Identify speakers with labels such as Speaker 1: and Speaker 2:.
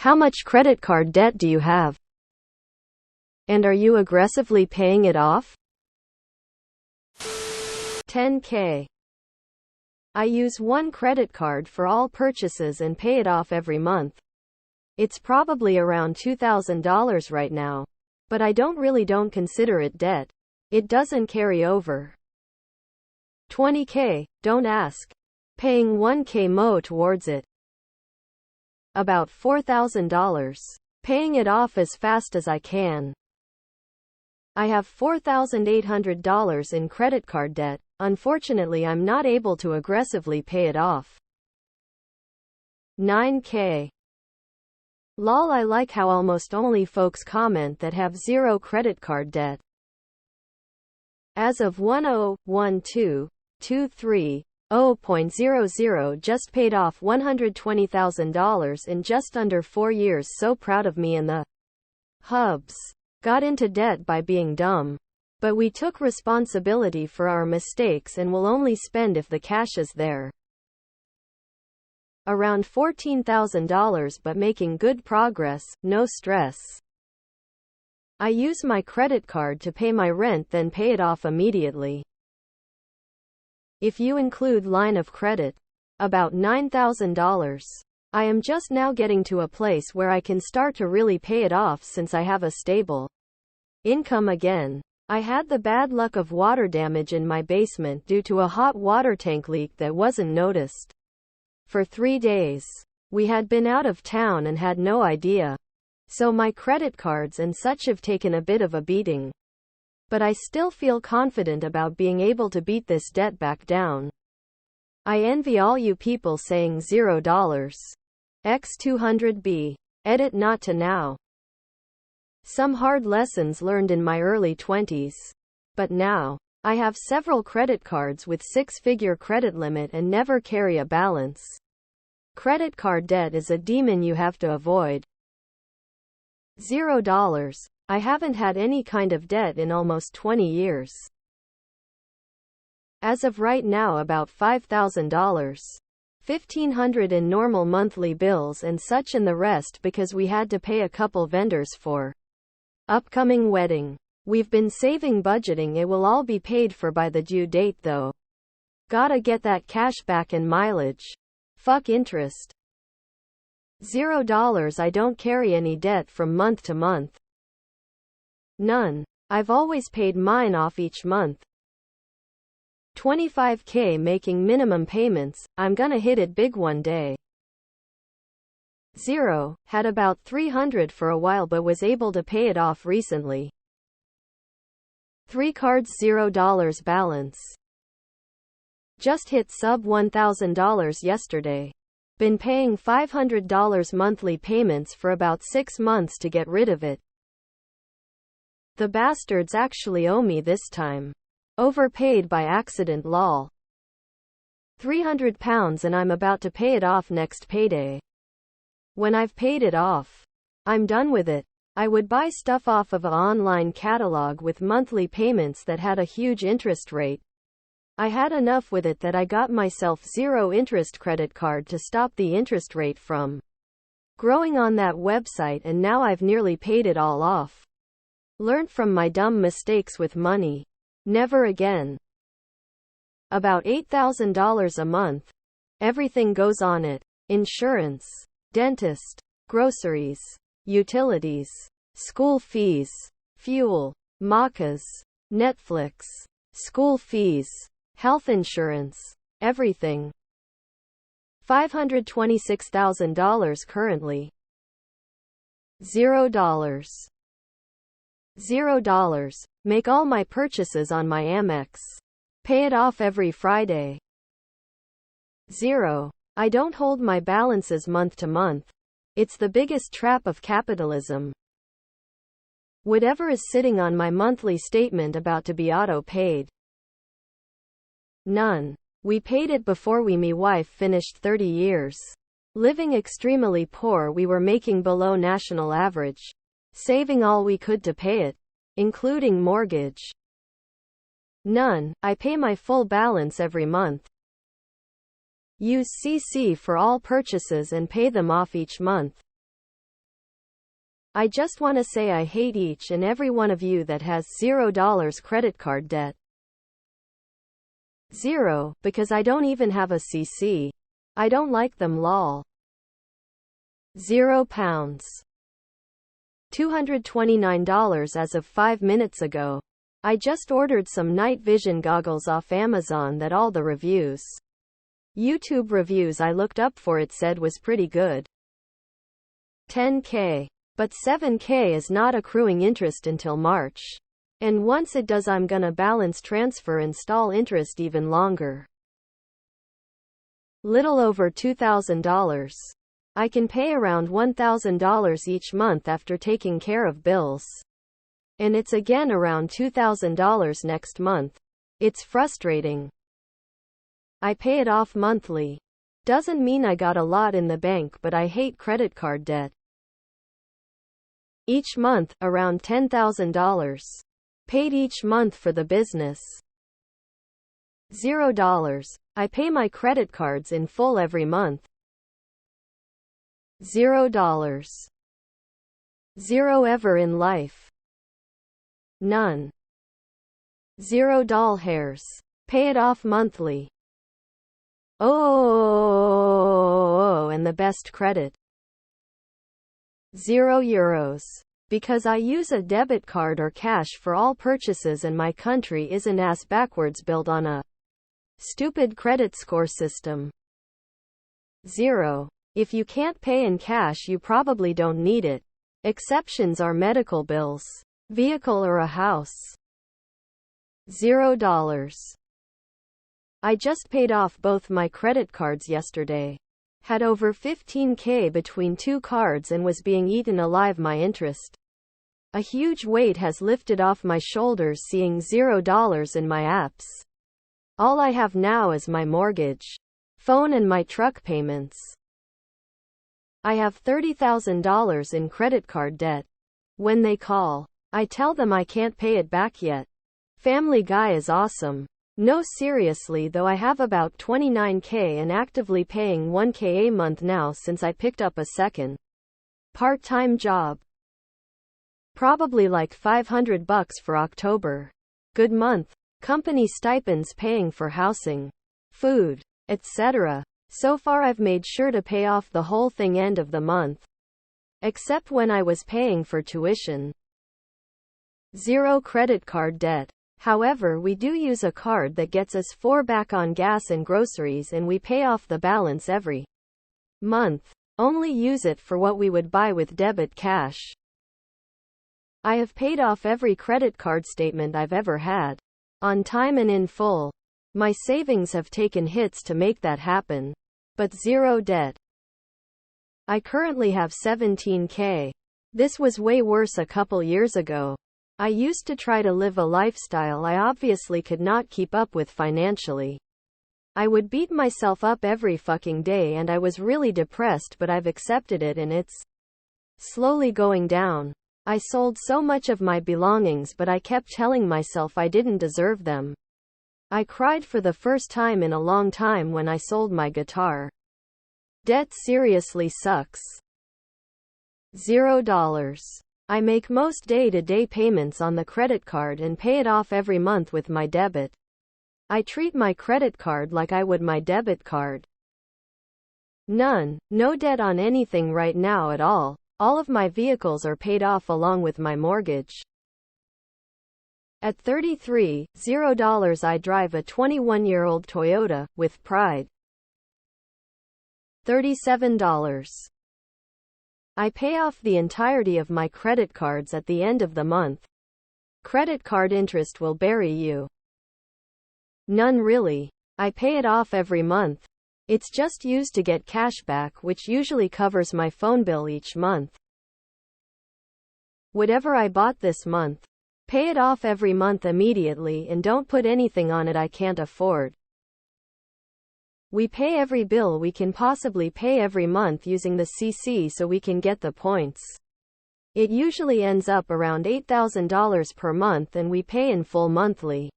Speaker 1: How much credit card debt do you have? And are you aggressively paying it off? 10K. I use one credit card for all purchases and pay it off every month. It's probably around $2,000 right now. But I don't consider it debt. It doesn't carry over. 20K, don't ask. Paying 1K more towards it. About $4,000. Paying it off as fast as I can. I have $4,800 in credit card debt. Unfortunately, I'm not able to aggressively pay it off. 9K. Lol, I like how almost only folks comment that have zero credit card debt. As of 10/12/2023, just paid off $120,000 in just under 4 years. So proud of me and the hubs. Got into debt by being dumb. But we took responsibility for our mistakes and will only spend if the cash is there. Around $14,000, but making good progress, no stress. I use my credit card to pay my rent, then pay it off immediately. If you include line of credit, about $9,000. I am just now getting to a place where I can start to really pay it off since I have a stable income again. I had the bad luck of water damage in my basement due to a hot water tank leak that wasn't noticed. For 3 days, we had been out of town and had no idea. So my credit cards and such have taken a bit of a beating. But I still feel confident about being able to beat this debt back down. I envy all you people saying $0. X200B. Edit not to now. Some hard lessons learned in my early 20s. But now, I have several credit cards with 6-figure credit limit and never carry a balance. Credit card debt is a demon you have to avoid. $0. I haven't had any kind of debt in almost 20 years. As of right now, about $5,000. $1,500 in normal monthly bills and such, and the rest because we had to pay a couple vendors for upcoming wedding. We've been saving, budgeting. It will all be paid for by the due date though. Gotta get that cash back and mileage. Fuck interest. $0. I don't carry any debt from month to month. None. I've always paid mine off each month. 25K making minimum payments. I'm gonna hit it big one day. 0. Had about $300 for a while but was able to pay it off recently. 3 cards, $0 balance. Just hit sub $1,000 yesterday. Been paying $500 monthly payments for about 6 months to get rid of it. The bastards actually owe me this time. Overpaid by accident, lol. £300 and I'm about to pay it off next payday. When I've paid it off, I'm done with it. I would buy stuff off of an online catalog with monthly payments that had a huge interest rate. I had enough with it that I got myself 0 interest credit card to stop the interest rate from growing on that website, and now I've nearly paid it all off. Learned from my dumb mistakes with money. Never again. About $8,000 a month. Everything goes on it. Insurance, dentist, groceries, utilities, school fees, fuel, macas, Netflix, school fees, health insurance, everything. $526,000 currently. $0. $0. Make all my purchases on my Amex. Pay it off every Friday. 0. I don't hold my balances month to month. It's the biggest trap of capitalism. Whatever is sitting on my monthly statement about to be auto-paid. None. We paid it before me wife finished 30 years. Living extremely poor, we were making below national average. Saving all we could to pay it, including mortgage. None. I pay my full balance every month. Use CC for all purchases and pay them off each month. I just want to say I hate each and every one of you that has $0 credit card debt. 0, because I don't even have a CC. I don't like them lol. £0. $229 as of 5 minutes ago. I just ordered some night vision goggles off Amazon that all the reviews. YouTube reviews I looked up for it said was pretty good. 10K. But 7K is not accruing interest until March. And once it does I'm gonna balance transfer and stall interest even longer. Little over $2,000. I can pay around $1,000 each month after taking care of bills. And it's again around $2,000 next month. It's frustrating. I pay it off monthly. Doesn't mean I got a lot in the bank, but I hate credit card debt. Each month, around $10,000. Paid each month for the business. $0. I pay my credit cards in full every month. $0. 0 ever in life. None. 0 doll hairs. Pay it off monthly. Oh, and the best credit. €0. Because I use a debit card or cash for all purchases and my country isn't ass backwards built on a stupid credit score system. 0. If you can't pay in cash you probably don't need it. Exceptions are medical bills, vehicle or a house. $0. I just paid off both my credit cards yesterday. Had over 15K between two cards and was being eaten alive my interest. A huge weight has lifted off my shoulders seeing $0 in my apps. All I have now is my mortgage, phone and my truck payments. I have $30,000 in credit card debt. When they call, I tell them I can't pay it back yet. Family Guy is awesome. No, seriously though, I have about 29K and actively paying 1K a month now since I picked up a second part-time job. Probably like $500 for October. Good month. Company stipends paying for housing, food, etc. So far I've made sure to pay off the whole thing end of the month. Except when I was paying for tuition. 0 credit card debt. However, we do use a card that gets us 4 back on gas and groceries and we pay off the balance every month. Only use it for what we would buy with debit cash. I have paid off every credit card statement I've ever had. On time and in full. My savings have taken hits to make that happen. But 0 debt. I currently have 17K. This was way worse a couple years ago. I used to try to live a lifestyle I obviously could not keep up with financially. I would beat myself up every fucking day and I was really depressed, but I've accepted it and it's slowly going down. I sold so much of my belongings, but I kept telling myself I didn't deserve them. I cried for the first time in a long time when I sold my guitar. Debt seriously sucks. $0. I make most day-to-day payments on the credit card and pay it off every month with my debit. I treat my credit card like I would my debit card. None. No debt on anything right now at all. All of my vehicles are paid off along with my mortgage. At 33, $0 I drive a 21-year-old Toyota, with pride. $37. I pay off the entirety of my credit cards at the end of the month. Credit card interest will bury you. None really. I pay it off every month. It's just used to get cash back, which usually covers my phone bill each month. Whatever I bought this month, pay it off every month immediately and don't put anything on it I can't afford. We pay every bill we can possibly pay every month using the CC so we can get the points. It usually ends up around $8,000 per month and we pay in full monthly.